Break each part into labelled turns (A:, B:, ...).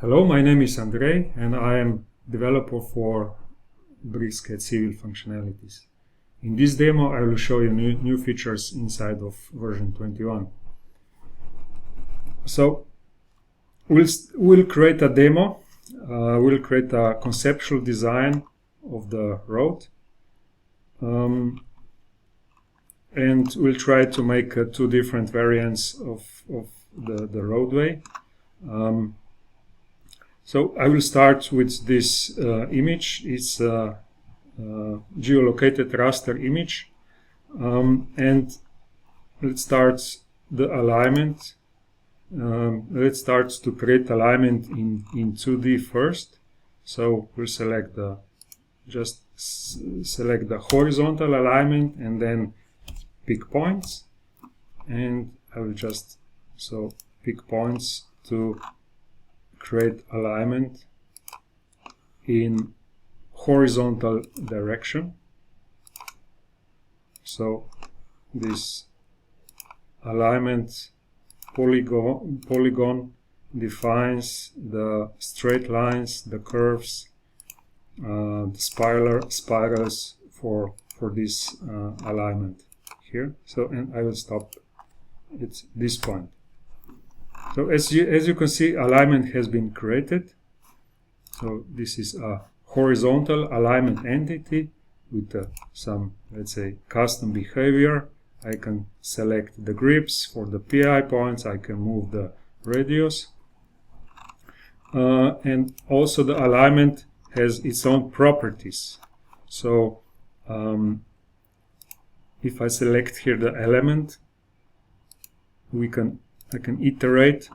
A: Hello, my name is Andrei and I am developer for BricsCAD civil functionalities. In this demo I will show you new features inside of version 21. So we'll create a demo, we'll create a conceptual design of the road, and we'll try to make two different variants of the roadway. So I will start with this image. It's a geolocated raster image, and let's start the alignment. Let's start to create alignment in 2D first. So we'll select select the horizontal alignment and then pick points, and I will just pick points to create alignment in horizontal direction. So this alignment polygon defines the straight lines, the curves, the spirals for this alignment here. So, and I will stop at this point. So as you can see, alignment has been created. So this is a horizontal alignment entity with some, let's say, custom behavior. I can select the grips for the PI points. I can move the radius. And also the alignment has its own properties. So if I select here the element, I can iterate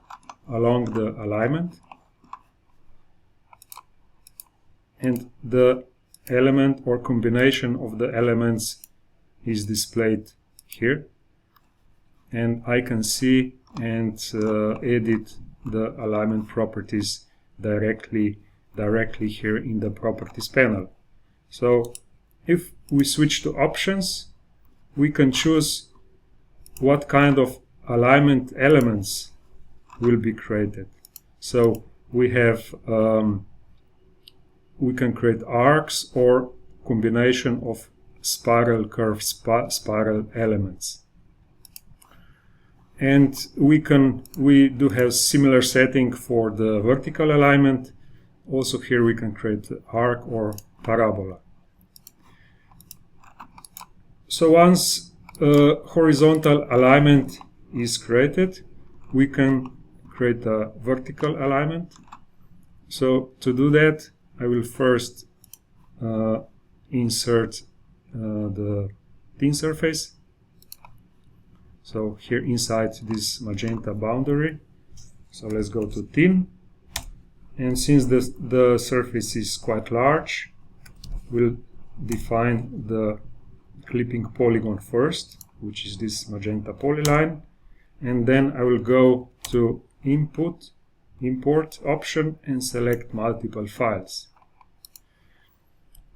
A: along the alignment, and the element or combination of the elements is displayed here, and I can see and edit the alignment properties directly here in the properties panel. So if we switch to options, we can choose what kind of alignment elements will be created. So we have we can create arcs or combination of spiral curve spiral elements, and we do have similar setting for the vertical alignment. Also here we can create arc or parabola. So once horizontal alignment is created, we can create a vertical alignment. So to do that, I will first insert the thin surface. So here inside this magenta boundary. So let's go to thin. And since the surface is quite large, we'll define the clipping polygon first, which is this magenta polyline. And then I will go to import option and select multiple files.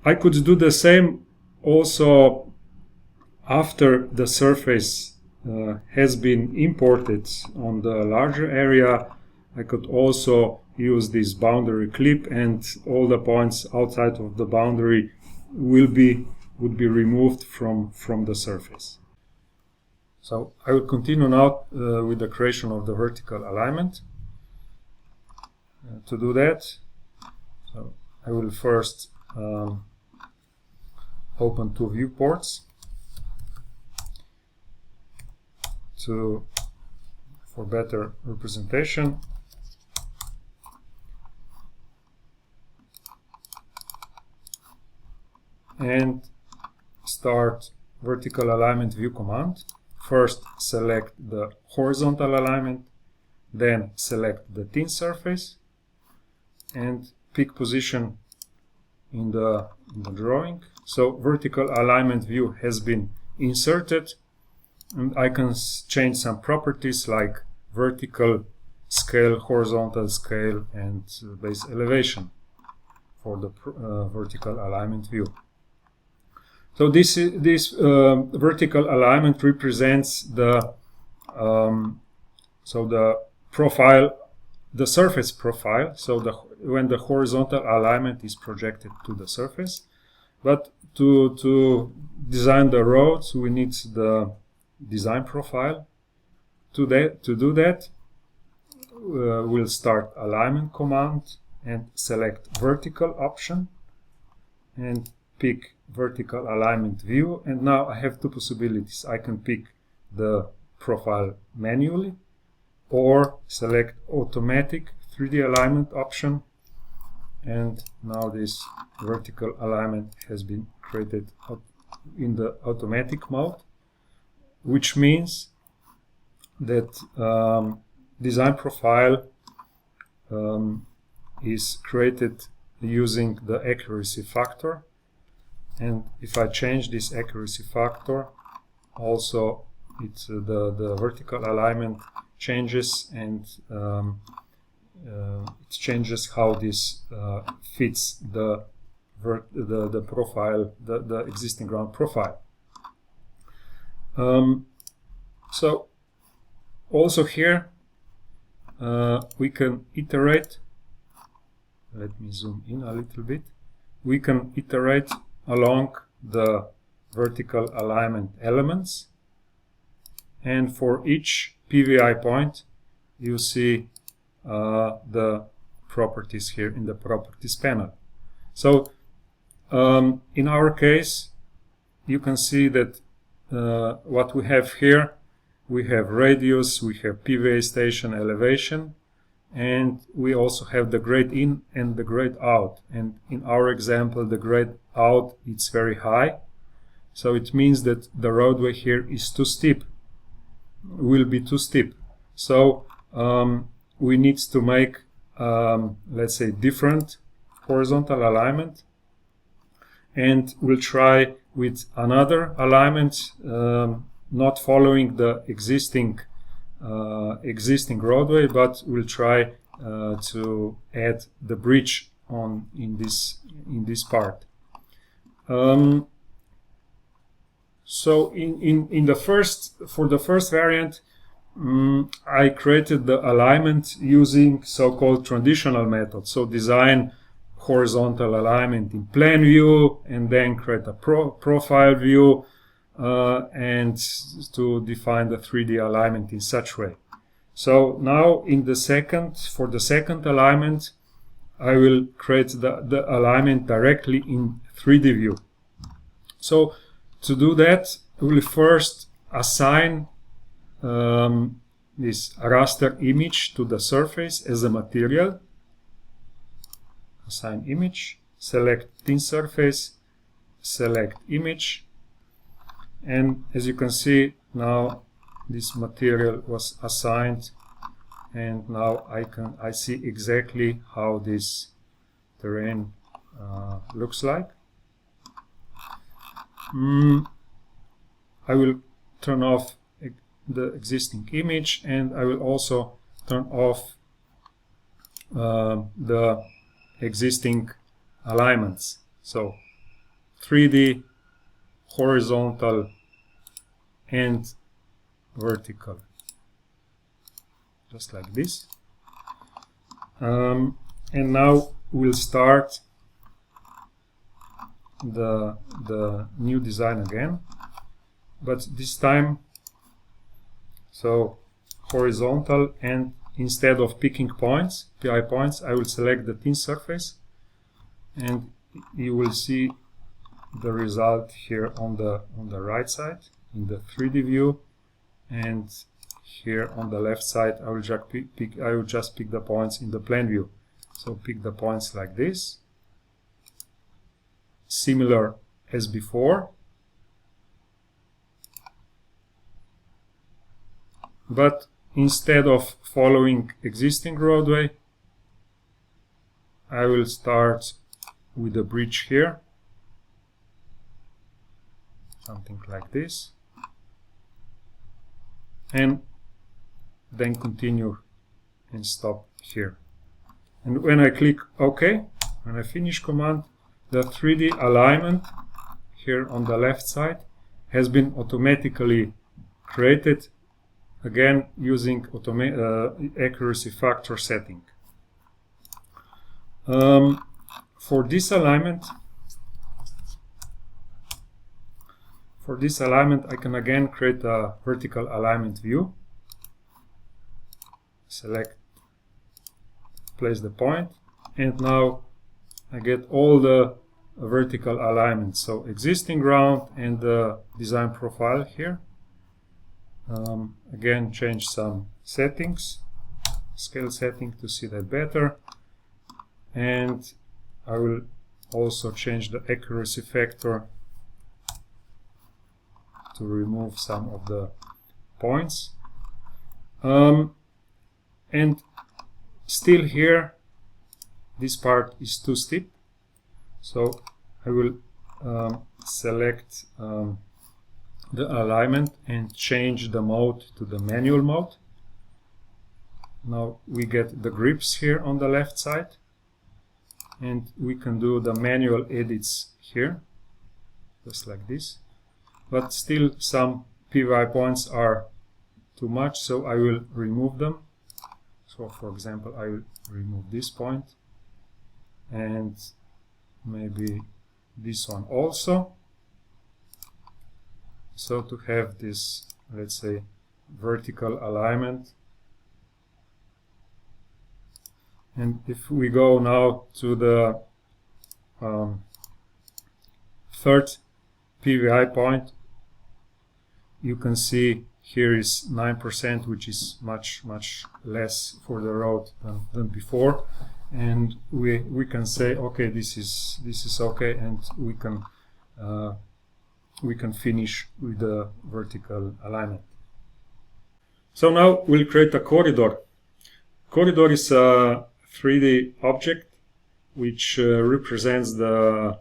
A: I could do the same also after the surface has been imported on the larger area. I could also use this boundary clip, and all the points outside of the boundary would be removed from the surface. So I will continue now with the creation of the vertical alignment. To do that, so I will first open two viewports for better representation. And start vertical alignment view command. First select the horizontal alignment, then select the thin surface and pick position in the drawing. So vertical alignment view has been inserted, and I can change some properties like vertical scale, horizontal scale, and base elevation for the vertical alignment view. So this vertical alignment represents the so the profile, the surface profile, so when the horizontal alignment is projected to the surface. But to design the roads, we need the design profile. To do that, we'll start alignment command and select vertical option and pick vertical alignment view. And now I have two possibilities. I can pick the profile manually or select automatic 3D alignment option. And now this vertical alignment has been created in the automatic mode, which means that design profile is created using the accuracy factor. And if I change this accuracy factor, also it's the vertical alignment changes, and it changes how this fits the profile, the existing ground profile. So also here we can iterate. Let me zoom in a little bit. We can iterate along the vertical alignment elements, and for each PVI point you see the properties here in the properties panel. So in our case, you can see that what we have here, we have radius, we have PVA station elevation, and we also have the grade in and the grade out. And in our example, the grade out is very high, so it means that the roadway here is too steep, will be too steep. So we need to make, let's say, different horizontal alignment, and we'll try with another alignment, not following the existing roadway, but we'll try to add the bridge on in this part. So for the first variant, I created the alignment using so-called traditional method. So design horizontal alignment in plan view, and then create a profile view, and to define the 3D alignment in such way. So now for the second alignment, I will create the alignment directly in 3D view. So to do that, we'll first assign this raster image to the surface as a material. Assign image, select thin surface, select image, and as you can see, now this material was assigned, and now I see exactly how this terrain looks like. I will turn off the existing image, and I will also turn off the existing alignments. So 3D, horizontal and vertical, just like this. And now we'll start the new design again, but this time, so horizontal, and instead of picking points, PI points, I will select the thin surface, and you will see the result here on the right side in the 3D view, and here on the left side I will just pick the points in the plan view. So pick the points like this, similar as before, but instead of following existing roadway, I will start with a bridge here, something like this, and then continue and stop here. And when I click OK, when I finish command, the 3D alignment here on the left side has been automatically created again using accuracy factor setting. For this alignment, I can again create a vertical alignment view. Select, place the point, and now I get all the vertical alignment. So existing ground and the design profile here. Again, change some settings, scale setting to see that better. And I will also change the accuracy factor to remove some of the points. And still here, this part is too steep. So I will select the alignment and change the mode to the manual mode. Now we get the grips here on the left side, and we can do the manual edits here, just like this. But still some PVI points are too much, so I will remove them. So for example, I will remove this point and maybe this one also. So to have this, let's say, vertical alignment. And if we go now to the third PVI point, you can see here is 9%, which is much less for the road than before. And we can say, okay, this is okay, and we can finish with the vertical alignment. So now we'll create a corridor. Corridor is a 3D object which represents the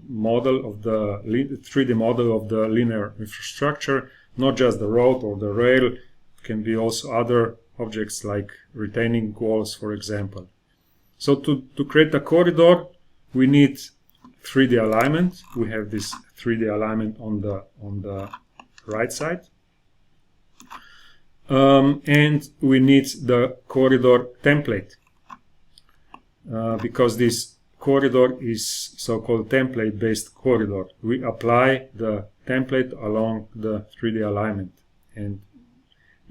A: model of the 3D model of the linear infrastructure, not just the road or the rail. It can be also other objects like retaining walls, for example. So to create a corridor, we need 3D alignment. We have this 3D alignment on the right side. And we need the corridor template, because this corridor is so-called template-based corridor. We apply the template along the 3D alignment and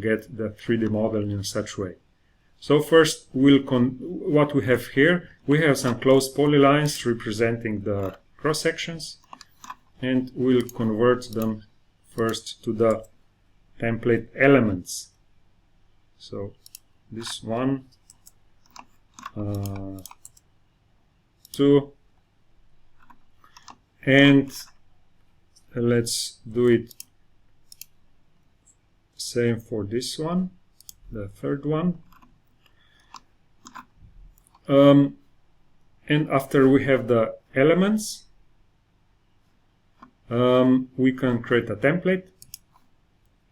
A: get the 3D model in such way. So first, what we have here, we have some closed polylines representing the cross sections, and we'll convert them first to the template elements. So this one, 2, and let's do it same for this one, the third one. And after we have the elements, we can create a template.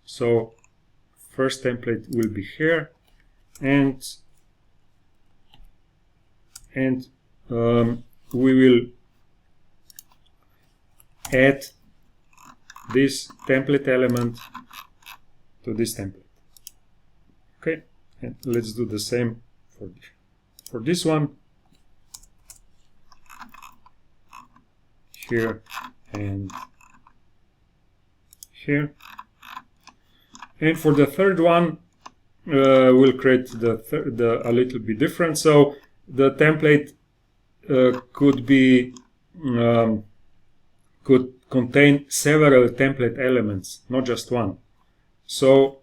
A: So first template will be here, and we will add this template element to this template. Okay, and let's do the same for this one, here and here. And for the third one, we'll create a little bit different. So the template could contain several template elements, not just one. So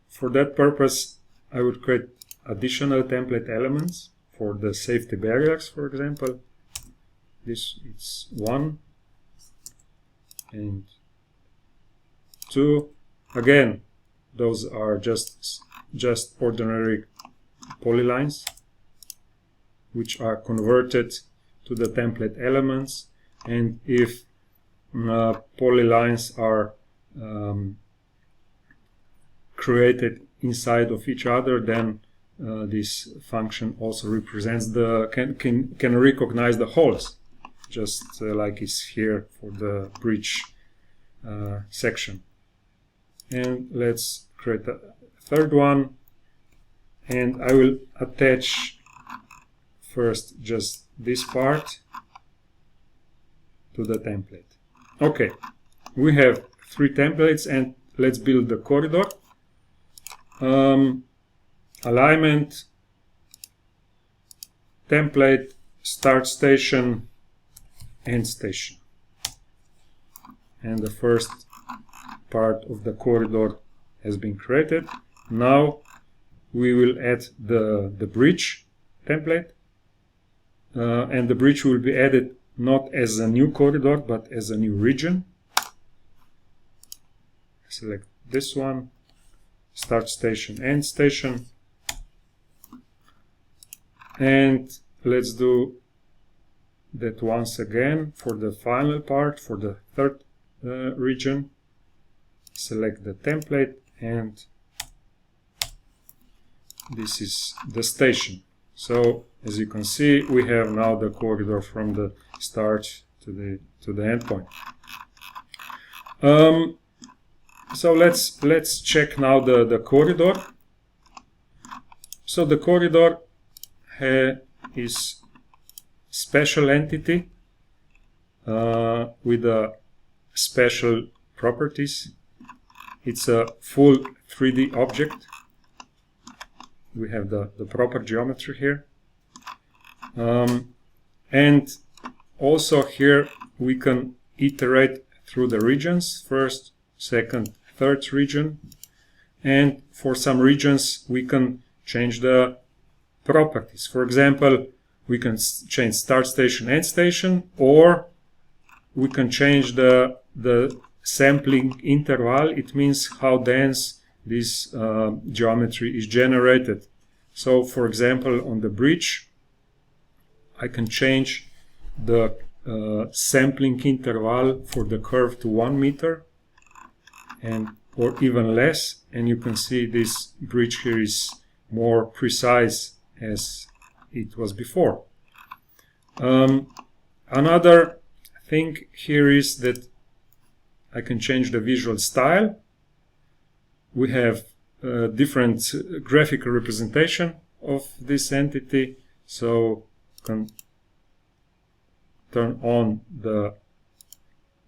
A: for that purpose, I would create additional template elements for the safety barriers, for example. This is 1 and 2. Again, those are just ordinary polylines which are converted to the template elements. And if polylines are created inside of each other, then this function also represents can recognize the holes, just like is here for the bridge section. And let's create a third one, and I will attach first just this part to the template. Okay, we have 3 templates, and let's build the corridor. Alignment, template, start station, end station. And the first part of the corridor has been created. Now we will add the bridge template, and the bridge will be added not as a new corridor but as a new region. Select this one, start station, end station, and let's do that once again for the final part, for the third region. Select the template, and this is the station. So as you can see, we have now the corridor from the start to the end point. So let's check now the corridor. So the corridor is special entity with special properties. It's a full 3D object. We have the proper geometry here. And also here we can iterate through the regions, first, second, third region. And for some regions we can change the properties. For example, we can change start station, end station, or we can change the sampling interval. It means how dense this geometry is generated. So for example, on the bridge, I can change the sampling interval for the curve to 1 meter or even less, and you can see this bridge here is more precise as it was before. Another thing here is that I can change the visual style. We have different graphical representation of this entity, so you can turn on the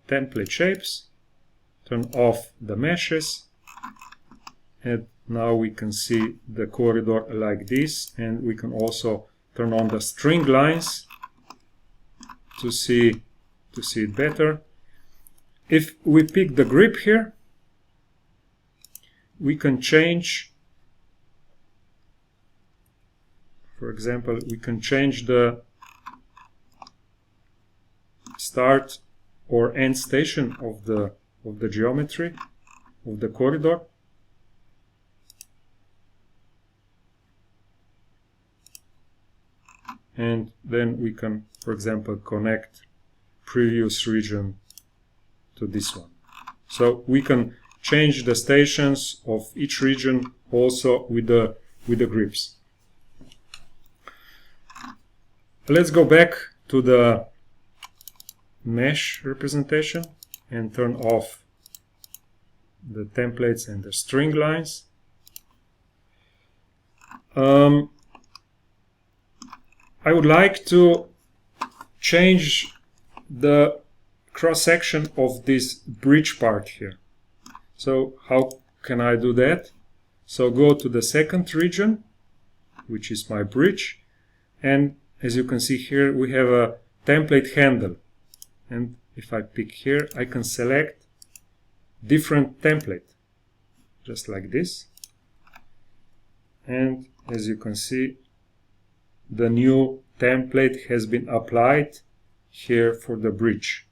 A: template shapes, turn off the meshes, and now we can see the corridor like this, and we can also turn on the string lines to see it better. If we pick the grip here, we can change, for example, we can change the start or end station of the geometry of the corridor. And then we can, for example, connect previous region to this one. So we can change the stations of each region also with the grips. Let's go back to the mesh representation and turn off the templates and the string lines. I would like to change the cross-section of this bridge part here. So how can I do that? So go to the second region, which is my bridge, and as you can see here we have a template handle, and if I pick here I can select different template just like this, and as you can see the new template has been applied here for the bridge.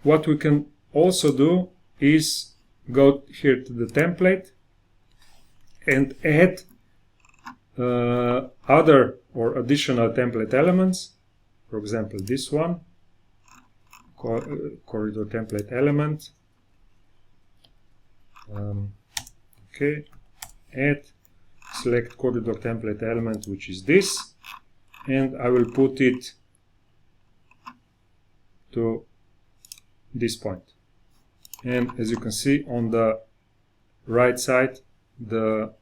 A: What we can also do is go here to the template and add other or additional template elements. For example, this one, corridor template element. Okay, add, select corridor template element, which is this, and I will put it to this point. and as you can see on the right side, the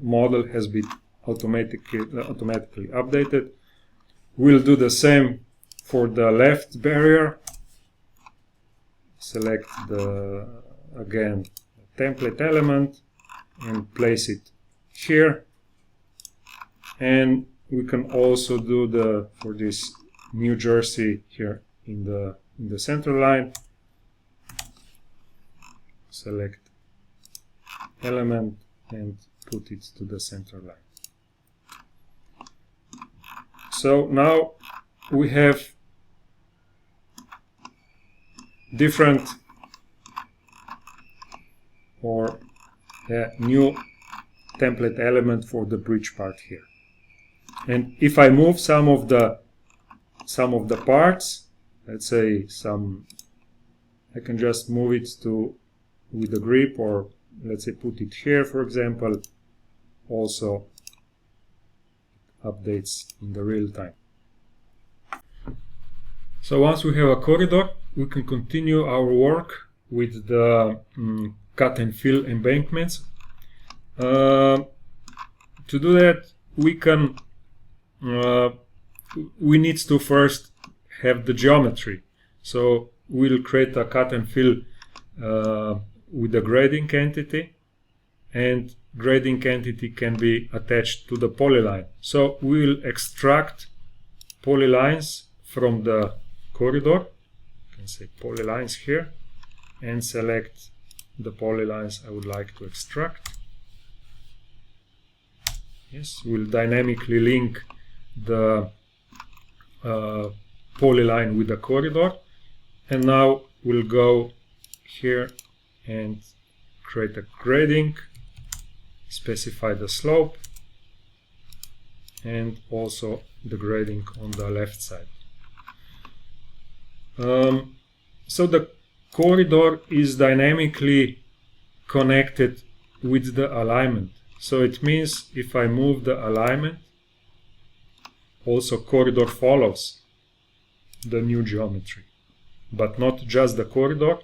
A: model has been automatically updated. We'll do the same for the left barrier. Select the again template element and place it here, and we can also do the for this New Jersey here in the center line. Select element and put it to the center line. So now we have different or new template element for the bridge part here. And if I move some of the parts, let's say I can just move it to with the grip, or let's say put it here, for example. Also updates in the real time. So once we have a corridor, we can continue our work with the cut and fill embankments. To do that, we need to first have the geometry. So we'll create a cut and fill with the grading entity, and grading entity can be attached to the polyline. So we'll extract polylines from the corridor. You can say polylines here, and select the polylines I would like to extract. Yes, we'll dynamically link the polyline with the corridor, and now we'll go here and create a grading, specify the slope, and also the grading on the left side. So the corridor is dynamically connected with the alignment. So it means if I move the alignment, also corridor follows the new geometry. But not just the corridor,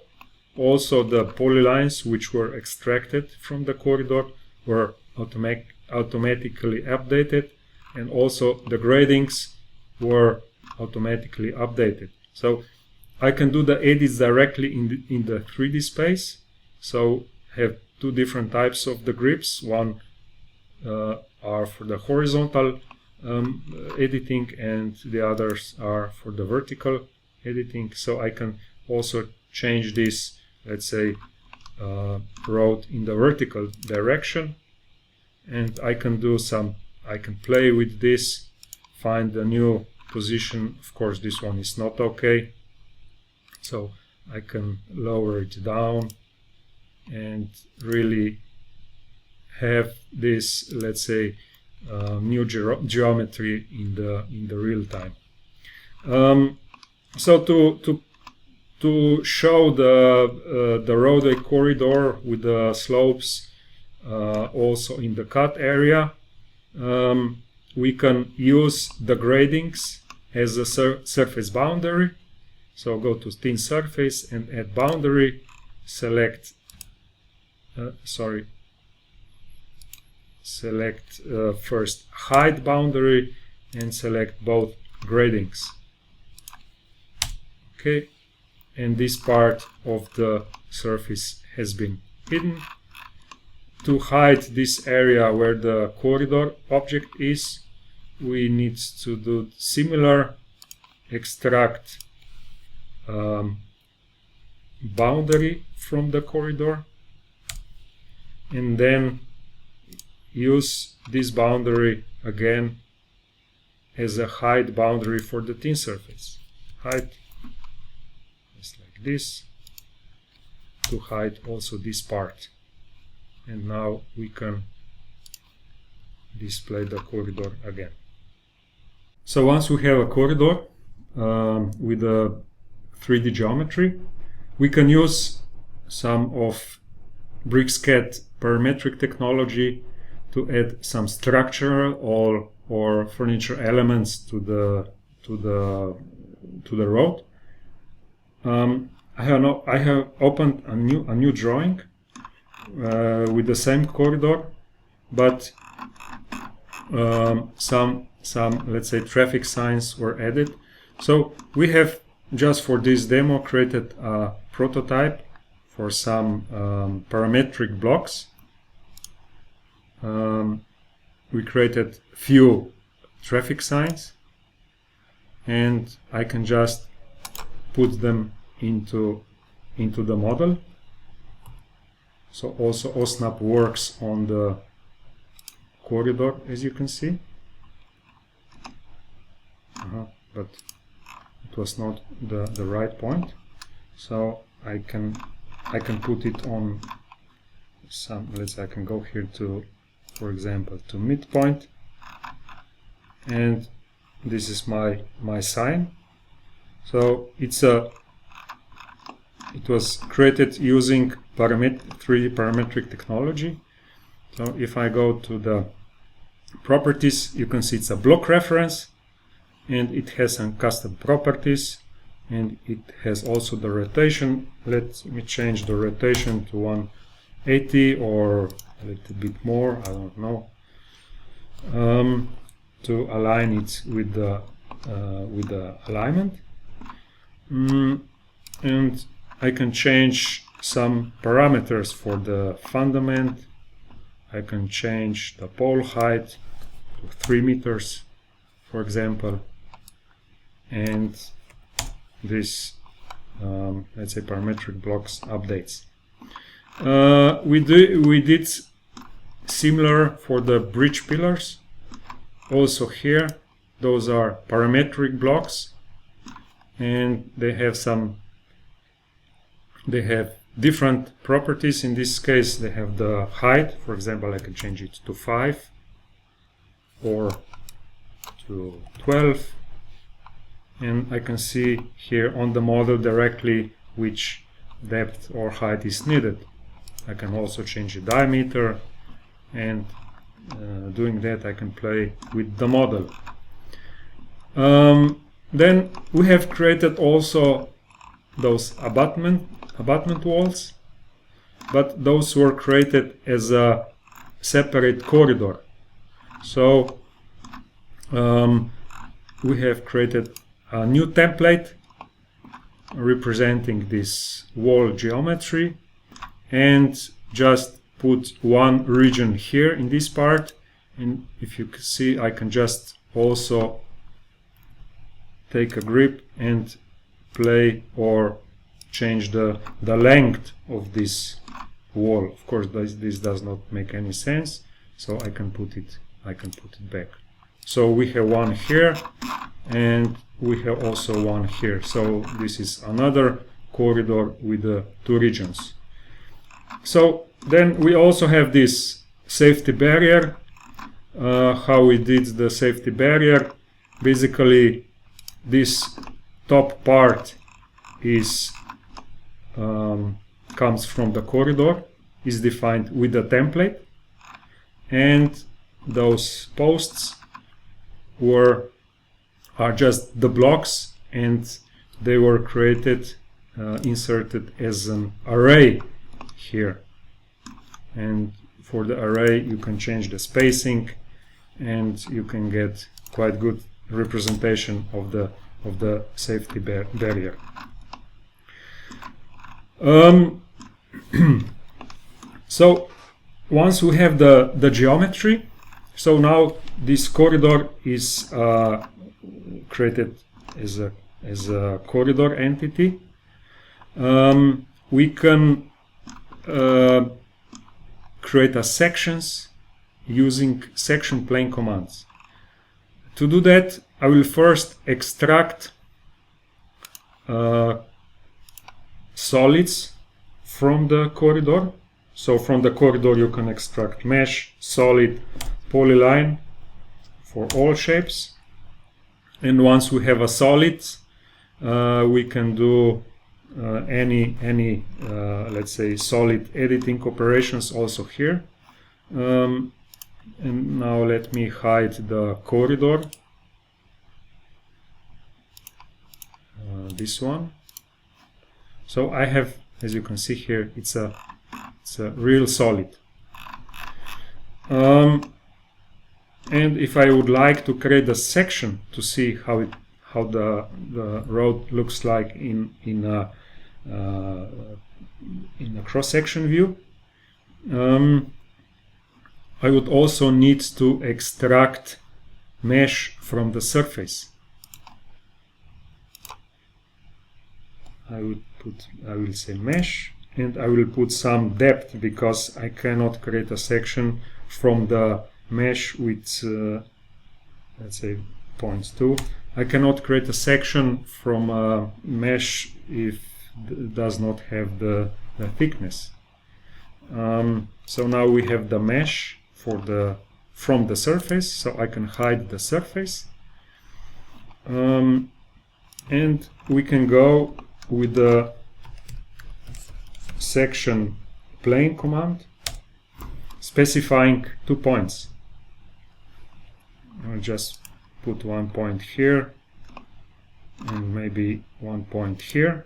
A: also the polylines which were extracted from the corridor were automatically updated, and also the gradings were automatically updated. So I can do the edits directly in the 3D space. So have two different types of the grips. One are for the horizontal editing, and the others are for the vertical editing. So I can also change this, let's say, road in the vertical direction, and I can play with this, find a new position. Of course, this one is not okay, so I can lower it down and really have this, let's say, new geometry in the real time. So to show the roadway corridor with the slopes also in the cut area, we can use the gradings as a surface boundary. So go to thin surface and add boundary, select first height boundary, and select both gradings. Okay, and this part of the surface has been hidden. To hide this area where the corridor object is, we need to do similar, extract boundary from the corridor, and then use this boundary again as a height boundary for the thin surface. Height, just like this, to hide also this part. And now we can display the corridor again. So once we have a corridor with a 3D geometry, we can use some of BricsCAD parametric technology to add some structural or furniture elements to the road. I have opened a new drawing with the same corridor, but some let's say traffic signs were added. So we have just for this demo created a prototype for some parametric blocks. We created few traffic signs, and I can just put them into the model. So also OSNAP works on the corridor, as you can see. But it was not the right point. So I can put it on some. Let's say I can go here to, for example, to midpoint, and this is my sign. So it was created using 3D parametric technology. So if I go to the properties, you can see it's a block reference, and it has some custom properties, and it has also the rotation. Let me change the rotation to 180 or a little bit more, I don't know, to align it with the alignment. And I can change some parameters for the fundament. I can change the pole height to 3 meters, for example, and this let's say parametric blocks updates. We did similar for the bridge pillars. Also here, those are parametric blocks, and they have different properties. In this case, they have the height. For example, I can change it to 5 or to 12, and I can see here on the model directly which depth or height is needed. I can also change the diameter, and doing that I can play with the model. Then we have created also those abutment walls, but those were created as a separate corridor. So we have created a new template representing this wall geometry, and just put one region here in this part. And if you can see, I can just also take a grip and play or change the length of this wall. Of course, this does not make any sense, so I can put it back. So we have one here, and we have also one here. So this is another corridor with the 2 regions. So then we also have this safety barrier. How we did the safety barrier: basically this top part is comes from the corridor, is defined with the template, and those posts are just the blocks, and they were created, inserted as an array here. And for the array you can change the spacing, and you can get quite good representation of the safety barrier. So once we have the geometry, so now this corridor is created as a corridor entity. We can create a sections using section plane commands. To do that, I will first extract solids from the corridor. So from the corridor you can extract mesh, solid, polyline for all shapes. And once we have a solid, we can do any let's say solid editing operations also here. And now let me hide the corridor, this one. So I have, as you can see here, it's a real solid. And if I would like to create a section to see how the road looks like in a cross-section view, I would also need to extract mesh from the surface. I will say mesh, and I will put some depth because I cannot create a section from the mesh with let's say 0.2. I cannot create a section from a mesh if it does not have the thickness. So now we have the mesh from the surface, so I can hide the surface, and we can go with the section plane command, specifying 2 points. I'll just put 1 point here and maybe 1 point here.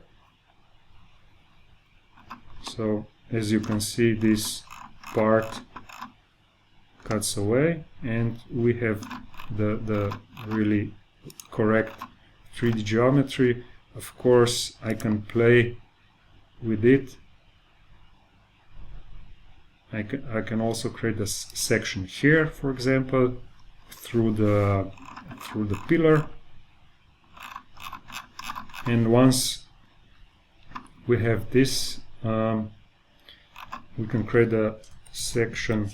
A: So as you can see, this part cuts away and we have the really correct 3D geometry. Of course, I can play with it. I can also create a section here, for example, through the pillar. And once we have this, we can create a section.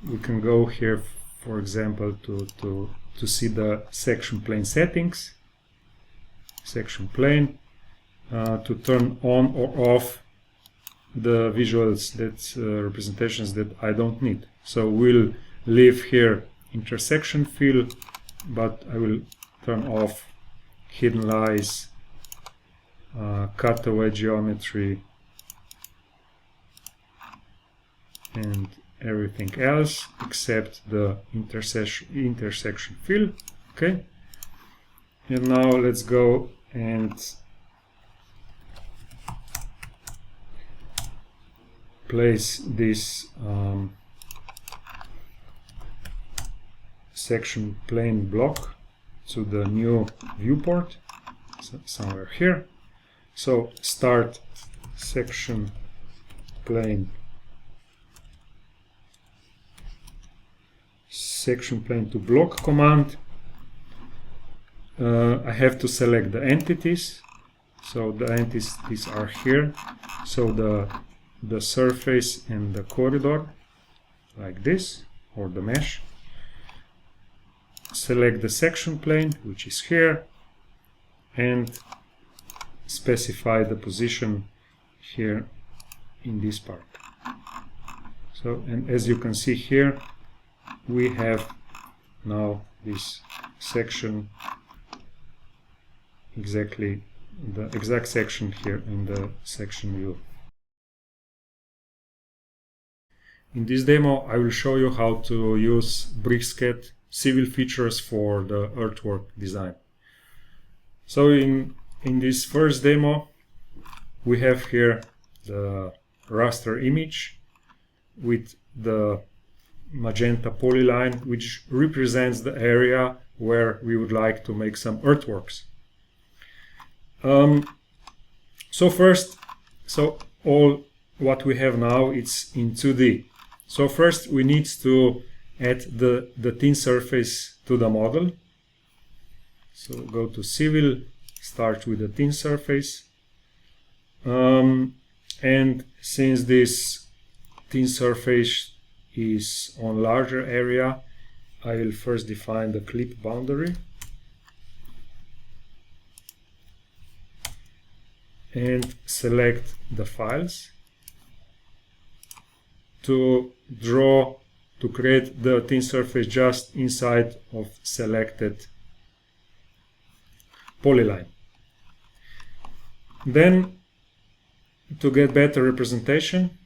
A: We can go here, for example, to see the section plane settings. Section plane, to turn on or off the visuals, representations that I don't need. So we'll leave here intersection fill, but I will turn off hidden lies, cutaway geometry, and everything else except the intersection fill. Okay, and now let's go and place this section plane block to the new viewport, so somewhere here. So start section plane to block command. I have to select the entities, so the entities are here, so the surface and the corridor, like this, or the mesh. Select the section plane, which is here, and specify the position here in this part. So, and as you can see here, we have now this section, exactly the exact section here in the section view. In this demo, I will show you how to use BricsCAD civil features for the earthwork design. So in this first demo, we have here the raster image with the magenta polyline, which represents the area where we would like to make some earthworks. So all what we have now, it's in 2D. So first we need to add the thin surface to the model. So go to civil, start with the thin surface. And since this thin surface is on larger area, I will first define the clip boundary. And select the files to create the thin surface just inside of selected polyline. Then, to get better representation,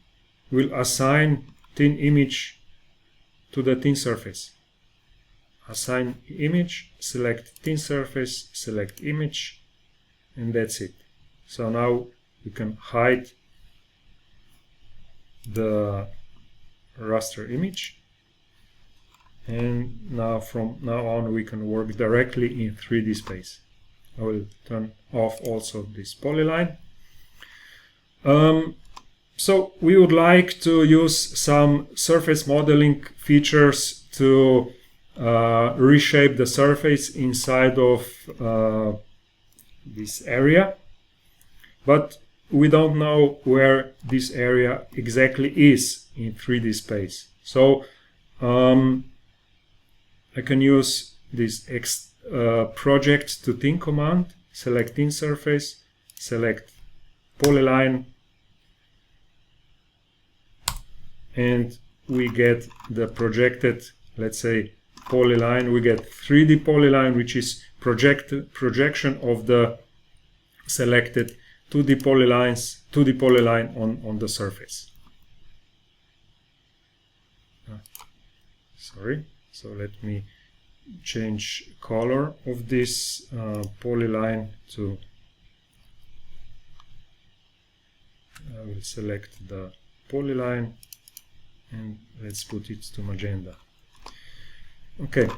A: we'll assign thin image to the thin surface. Assign image, select thin surface, select image, and that's it. So now we can hide the raster image, and now from now on we can work directly in 3D space. I will turn off also this polyline. So we would like to use some surface modeling features to reshape the surface inside of this area, but we don't know where this area exactly is in 3D space. So I can use this project to thin command, select thin surface, select polyline, and we get the projected, let's say, polyline. We get 3D polyline, which is projection of the selected 2D polyline on the surface. Sorry, so let me change color of this polyline to, I will select the polyline and let's put it to magenta. Okay.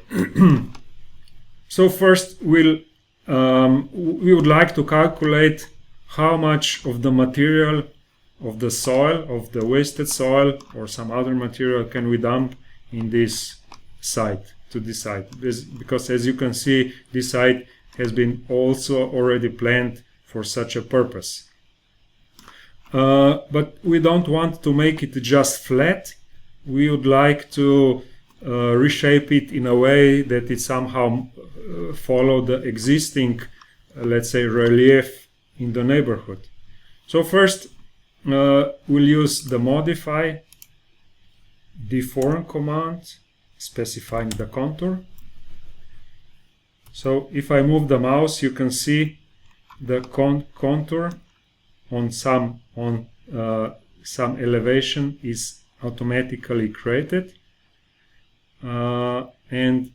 A: So first we would like to calculate how much of the material of the soil, of the wasted soil or some other material, can we dump in this site, to this site, because as you can see, this site has been also already planned for such a purpose. But we don't want to make it just flat. We would like to reshape it in a way that it somehow follow the existing, let's say, relief in the neighborhood. So first we'll use the modify deform command, specifying the contour. So if I move the mouse, you can see the contour on some elevation is automatically created, and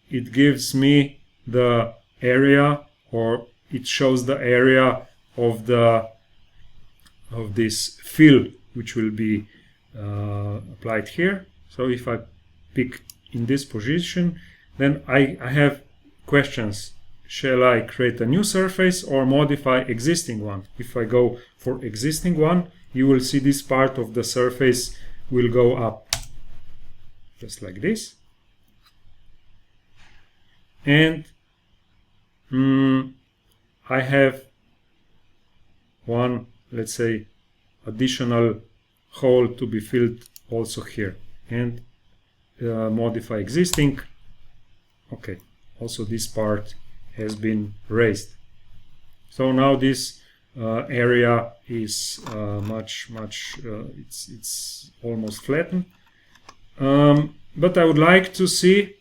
A: it gives me the area, or it shows the area of this fill which will be applied here. So if I pick in this position, then I have questions. Shall I create a new surface or modify existing one? If I go for existing one, you will see this part of the surface will go up, just like this. And I have one, let's say, additional hole to be filled also here, and modify existing. Okay, also this part has been raised. So now this area is it's almost flattened. But I would like to see,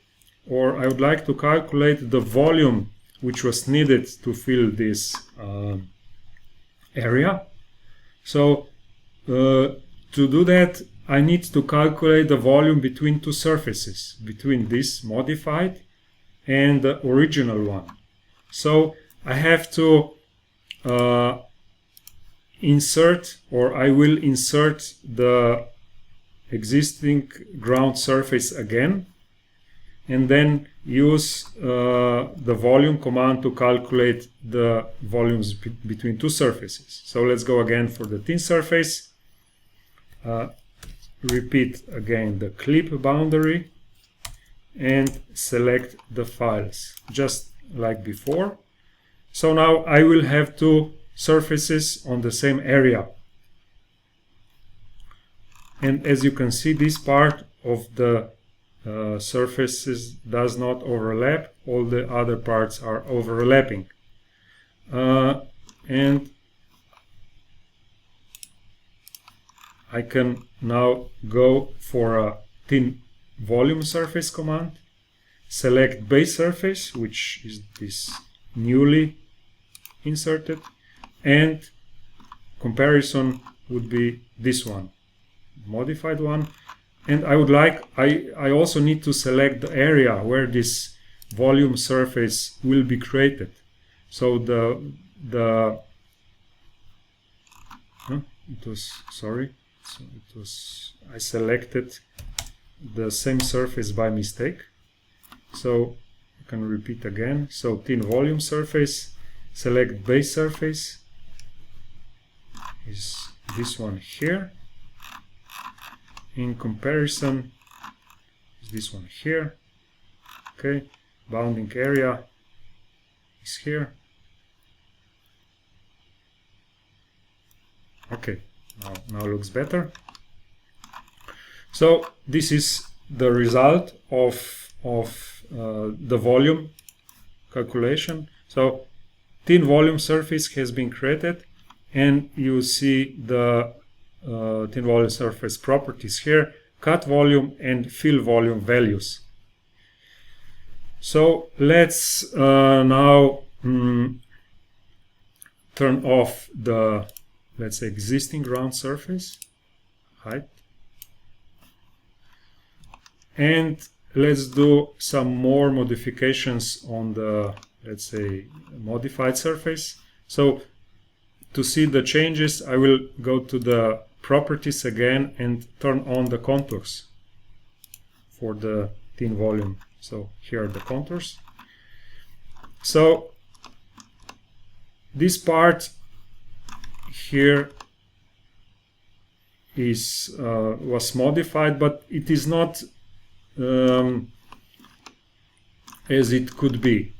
A: or I would like to calculate the volume which was needed to fill this area. So to do that, I need to calculate the volume between two surfaces, between this modified and the original one. So I have to insert, or I will insert the existing ground surface again, and then use the volume command to calculate the volumes between two surfaces. So let's go again for the thin surface. Repeat again the clip boundary and select the files, just like before. So now I will have two surfaces on the same area. And as you can see, this part of the surfaces does not overlap. All the other parts are overlapping. And I can now go for a thin volume surface command, select base surface, which is this newly inserted, and comparison would be this one, modified one. And I would like, I also need to select the area where this volume surface will be created. So the it was, sorry, so it was, I selected the same surface by mistake. So I can repeat again. So thin volume surface, select base surface, is this one here. In comparison, is this one here. Okay, bounding area is here. Okay, now looks better. So this is the result of the volume calculation. So thin volume surface has been created, and you see the thin volume surface properties here, cut volume and fill volume values. So let's now turn off the, let's say, existing ground surface height, and let's do some more modifications on the, let's say, modified surface. So to see the changes, I will go to the properties again and turn on the contours for the thin volume. So here are the contours. So this part here is was modified, but it is not as it could be.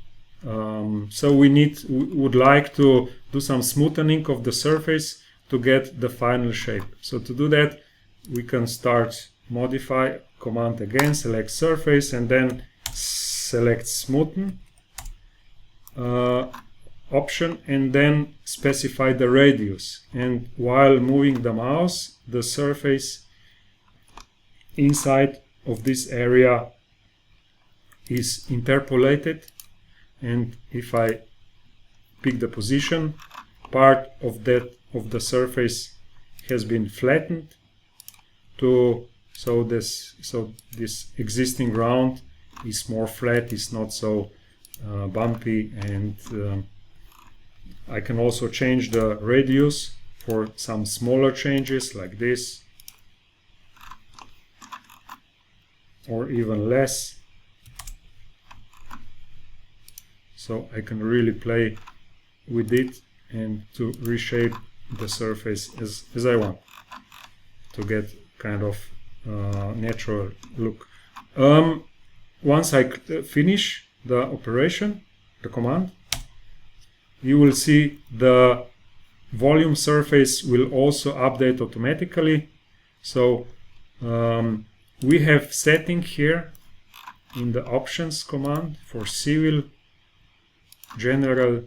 A: So we would like to do some smoothing of the surface to get the final shape. So to do that, we can start modify, command again, select surface, and then select smoothen option, and then specify the radius. And while moving the mouse, the surface inside of this area is interpolated, and if I pick the position, part of the surface has been flattened to so this existing ground is more flat, is not so bumpy, and I can also change the radius for some smaller changes like this, or even less. So I can really play with it and to reshape the surface as I want to get kind of natural look. Once I finish the operation, the command, you will see the volume surface will also update automatically. So we have setting here in the options command for civil, general,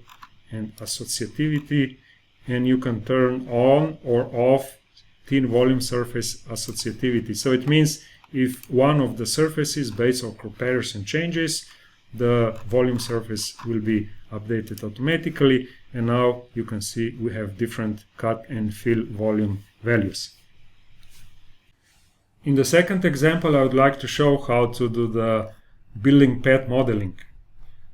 A: and associativity, and you can turn on or off thin volume surface associativity. So it means if one of the surfaces based on comparison changes, the volume surface will be updated automatically, and now you can see we have different cut and fill volume values. In the second example, I would like to show how to do the building path modeling.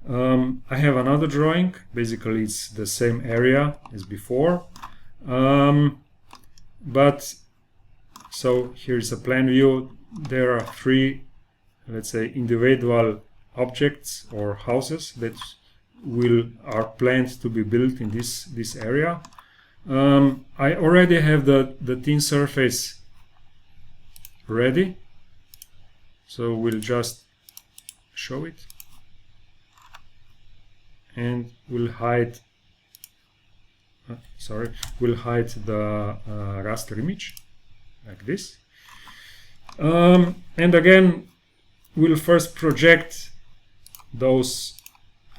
A: I have another drawing. Basically, it's the same area as before. But so here's a plan view. There are three, let's say, individual objects or houses that are planned to be built in this area. I already have the thin surface ready, so we'll just show it, and we'll hide the raster image like this, and again we'll first project those,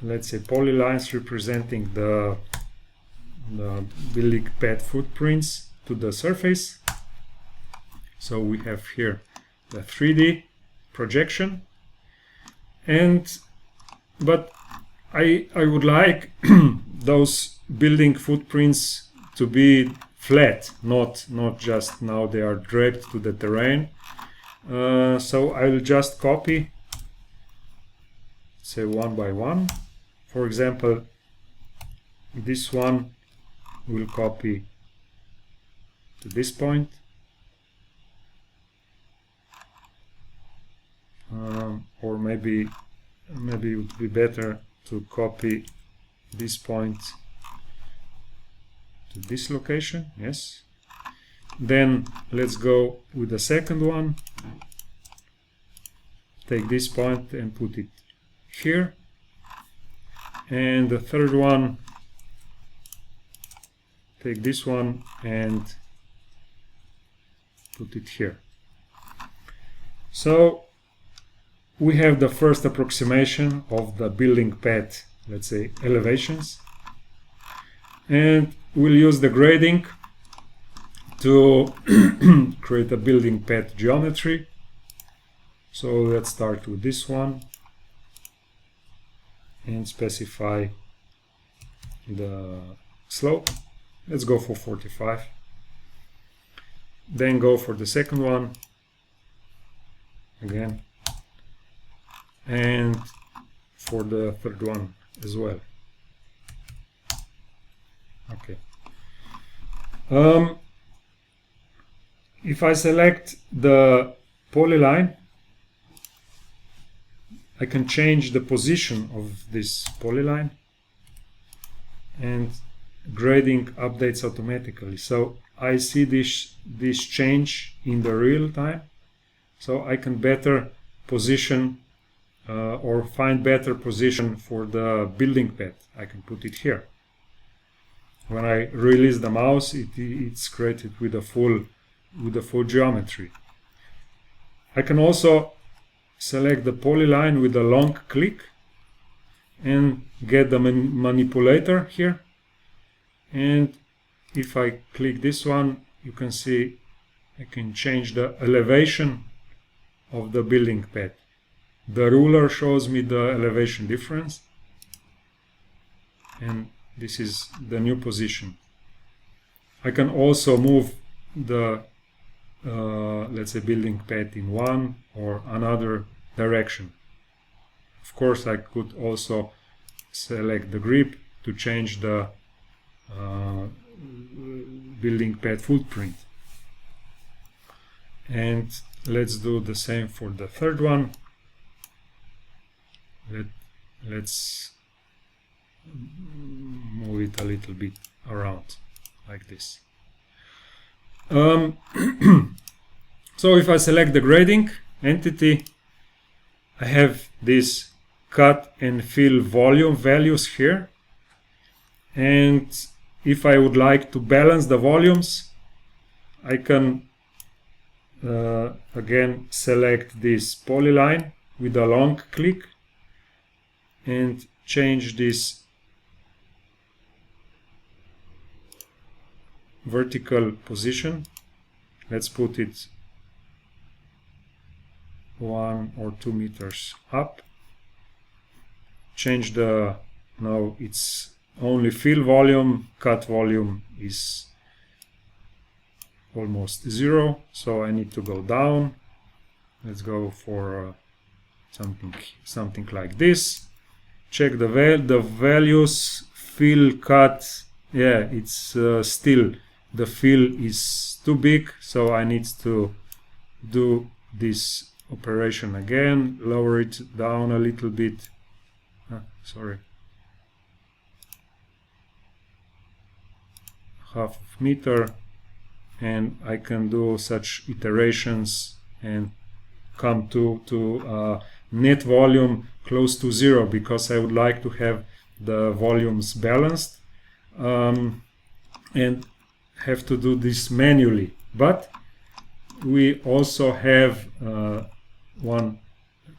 A: let's say, polylines representing the building path footprints to the surface. So we have here the 3D projection, but I would like those building footprints to be flat, not just now they are draped to the terrain. So I will just copy, say, one by one. For example, this one will copy to this point. Or maybe it would be better to copy this point to this location. Yes. Then let's go with the second one. Take this point and put it here. And the third one, take this one and put it here. So we have the first approximation of the building path, let's say elevations. And we'll use the grading to create a building path geometry. So let's start with this one and specify the slope. Let's go for 45. Then go for the second one again, and for the third one as well. Okay. If I select the polyline, I can change the position of this polyline, and grading updates automatically. So I see this change in the real time, so I can better position or find better position for the building path. I can put it here. When I release the mouse, it's created with a full geometry. I can also select the polyline with a long click and get the manipulator here. And if I click this one, you can see I can change the elevation of the building path. The ruler shows me the elevation difference, and this is the new position. I can also move the let's say building path in one or another direction. Of course, I could also select the grip to change the building path footprint. And let's do the same for the third one. Let's move it a little bit around like this. So if I select the grading entity, I have this cut and fill volume values here. And if I would like to balance the volumes, I can again select this polyline with a long click and change this vertical position. Let's put it 1 or 2 meters up. Change the, now it's only fill volume, cut volume is almost 0, so I need to go down. Let's go for something like this. Check the values, fill, cut. Yeah, it's still the fill is too big, so I need to do this operation again, lower it down a little bit. Sorry, half meter, and I can do such iterations and come to net volume close to 0, because I would like to have the volumes balanced, and have to do this manually. But we also have one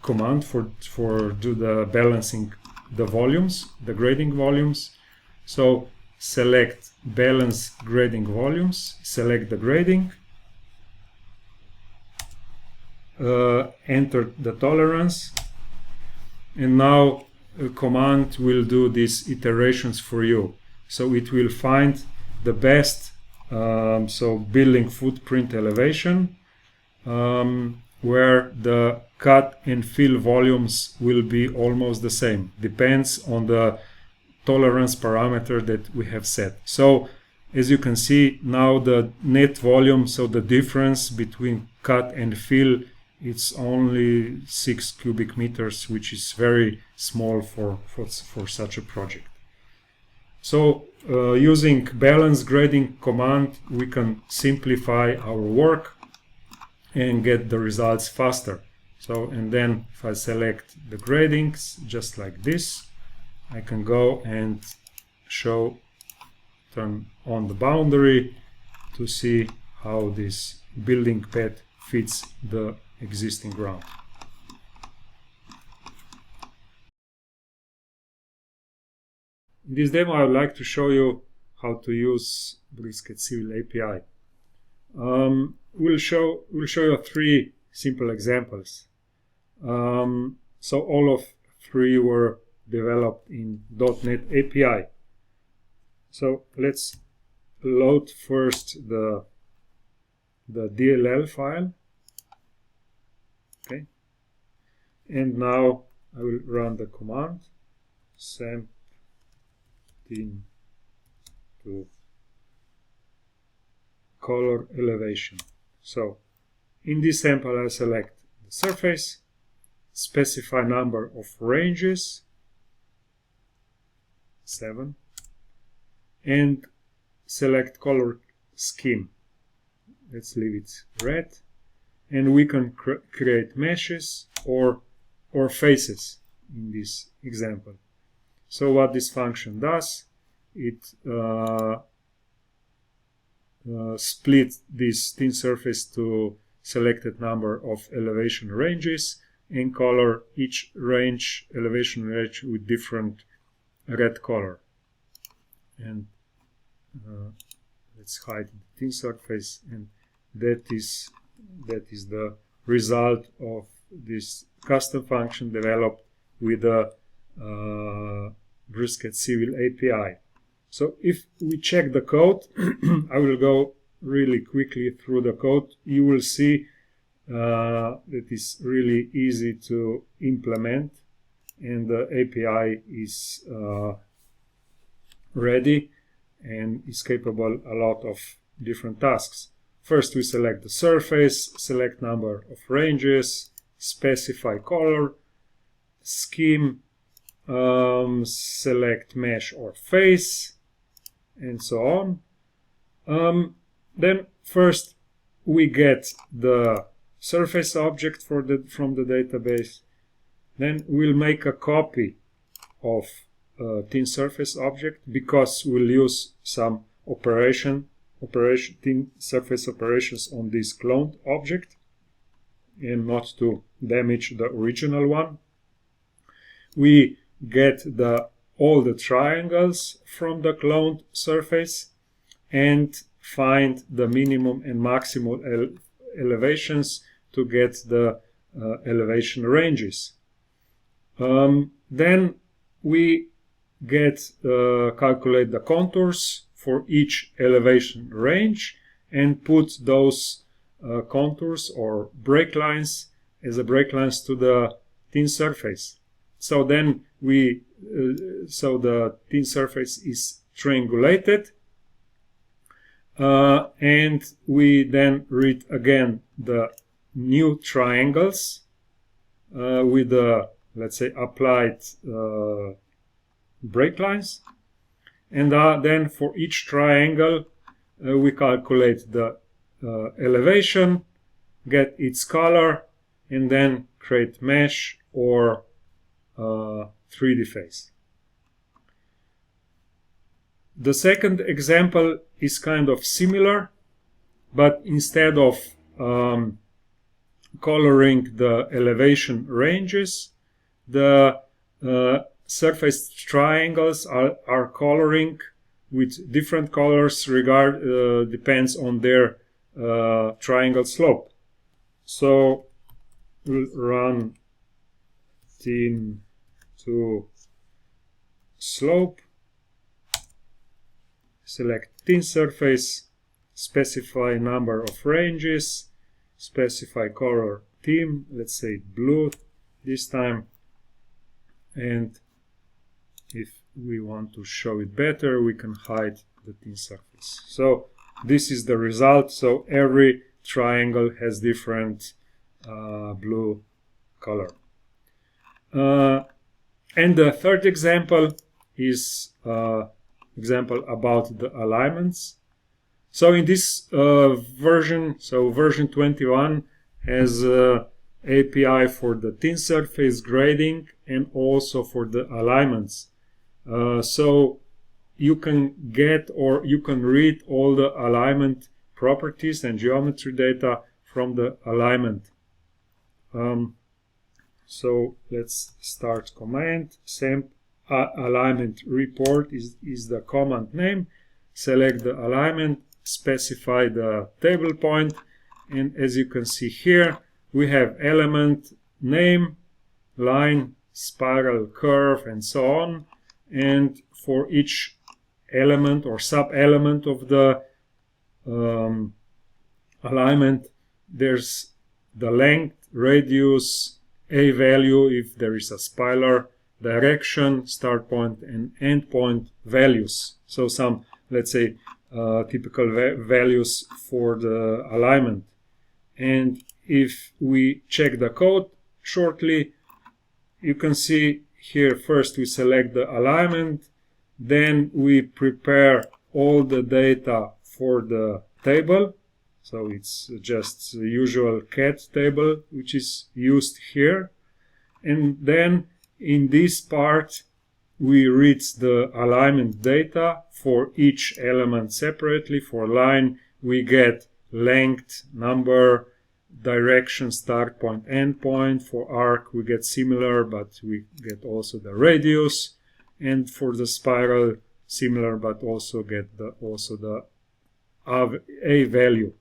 A: command for do the balancing the volumes, the grading volumes. So select balance grading volumes, select the grading, enter the tolerance, and now a command will do these iterations for you. So it will find the best so building footprint elevation, where the cut and fill volumes will be almost the same. Depends on the tolerance parameter that we have set. So as you can see now, the net volume, so the difference between cut and fill, it's only 6 cubic meters, which is very small for such a project. So using balance grading command, we can simplify our work and get the results faster. So, and then if I select the gradings just like this, I can go and turn on the boundary to see how this building pad fits the existing ground. In this demo, I would like to show you how to use BricsCAD Civil API. We'll show you 3 simple examples. So all of 3 were developed in .NET API. So let's load first the DLL file. Okay, and now I will run the command samp to color elevation. So in this sample I select the surface, specify number of ranges 7, and select color scheme. Let's leave it red, and we can create meshes or faces in this example. So what this function does, it splits this thin surface to selected number of elevation ranges and color each range, elevation range, with different red color. And let's hide the thin surface, and that is the result of this custom function developed with the BricsCAD Civil API. So if we check the code, I will go really quickly through the code. You will see that it's really easy to implement, and the API is ready and is capable a lot of different tasks. First, we select the surface, select number of ranges, specify color scheme, select mesh or face, and so on. Then first we get the surface object from the database. Then we'll make a copy of thin surface object, because we'll use some thin surface operations on this cloned object and not to damage the original one. We get all the triangles from the cloned surface and find the minimum and maximum elevations to get the elevation ranges. Then we calculate the contours for each elevation range and put those contours or break lines as a break lines to the thin surface. So then so the thin surface is triangulated, and we then read again the new triangles with the, let's say, applied break lines, and then for each triangle we calculate the elevation, get its color, and then create mesh or 3D face. The second example is kind of similar, but instead of coloring the elevation ranges, the surface triangles are coloring with different colors depends on their triangle slope. So we'll run thin to slope, select thin surface, specify number of ranges, specify color theme, let's say blue this time, and if we want to show it better, we can hide the thin surface. So this is the result. So every triangle has different blue color. And the third example is example about the alignments. So in this version, so version 21 has API for the thin surface grading and also for the alignments. So you can get or you can read all the alignment properties and geometry data from the alignment. So let's start command. Same alignment report is the command name. Select the alignment, specify the table point, and as you can see here, we have element name, line, spiral, curve, and so on. And for each element or sub-element of the alignment, there's the length, radius, a value if there is a spiral, direction, start point, and end point values. So some, let's say, typical values for the alignment. And if we check the code shortly, you can see here first we select the alignment, then we prepare all the data for the table. So it's just the usual CAD table which is used here. And then in this part we read the alignment data for each element separately. For line we get length, number, direction, start point, end point. For arc we get similar, but we get also the radius. And for the spiral similar, but also get the a value.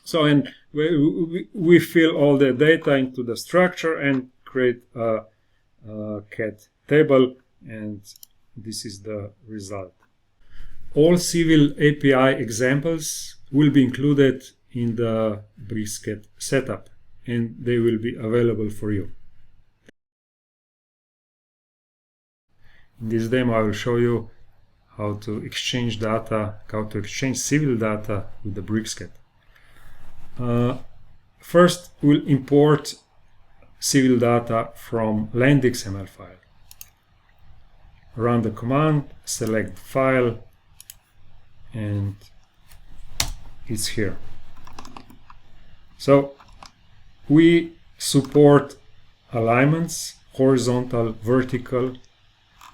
A: So and we fill all the data into the structure and create a CAD table, and this is the result. All civil API examples will be included in the BricsCAD setup, and they will be available for you. In this demo I will show you how to exchange data, how to exchange civil data with the BricsCAD. First we'll import civil data from LandXML file. Run the command, select file, and it's here. So we support alignments, horizontal, vertical,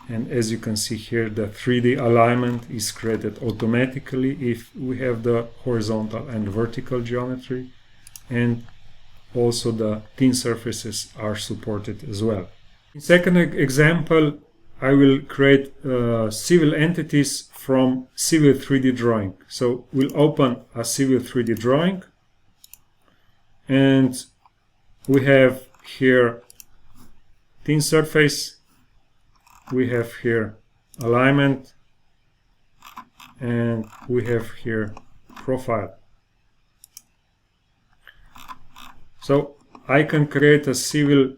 A: and as you can see here, the 3D alignment is created automatically if we have the horizontal and vertical geometry, and also the thin surfaces are supported as well. In second example, I will create civil entities from civil 3D drawing. So we'll open a civil 3D drawing, and we have here thin surface, we have here alignment, and we have here profile. So I can create a civil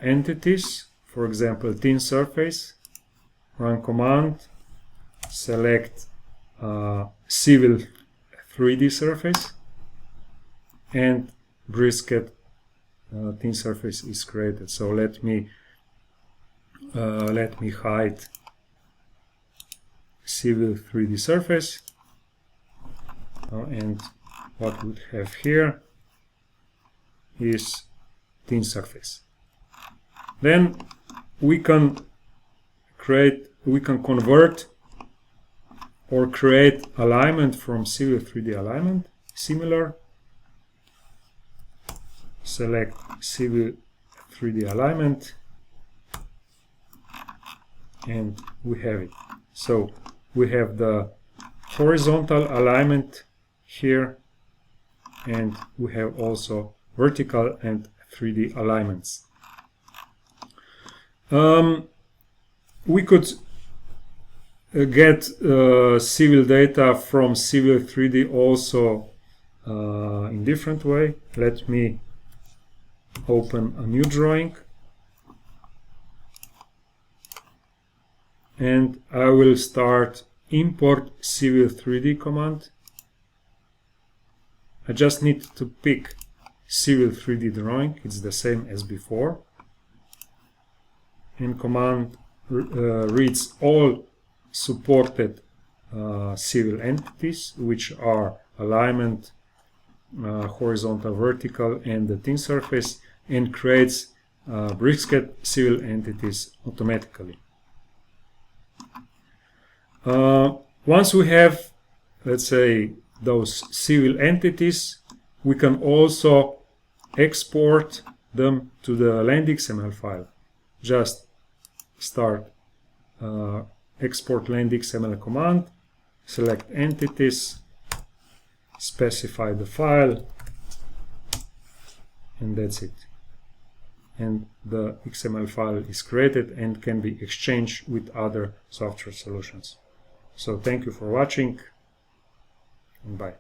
A: entities, for example thin surface, run command, select civil 3D surface, and BricsCAD thin surface is created. So let me hide civil 3D surface, and what we have here is thin surface. Then we can convert or create alignment from civil 3D alignment. Similar, select civil 3D alignment, and we have it. So we have the horizontal alignment here, and we have also vertical and 3D alignments. We could get civil data from civil 3D also in different way. Let me open a new drawing, and I will start import civil 3D command. I just need to pick civil 3D drawing, it's the same as before, and command reads all supported civil entities, which are alignment, horizontal, vertical, and the thin surface, and creates BricsCAD civil entities automatically. Once we have, let's say, those civil entities, we can also export them to the LandXML file. Just start export LandXML command, select entities, specify the file, and that's it. And the XML file is created and can be exchanged with other software solutions. So thank you for watching, and bye.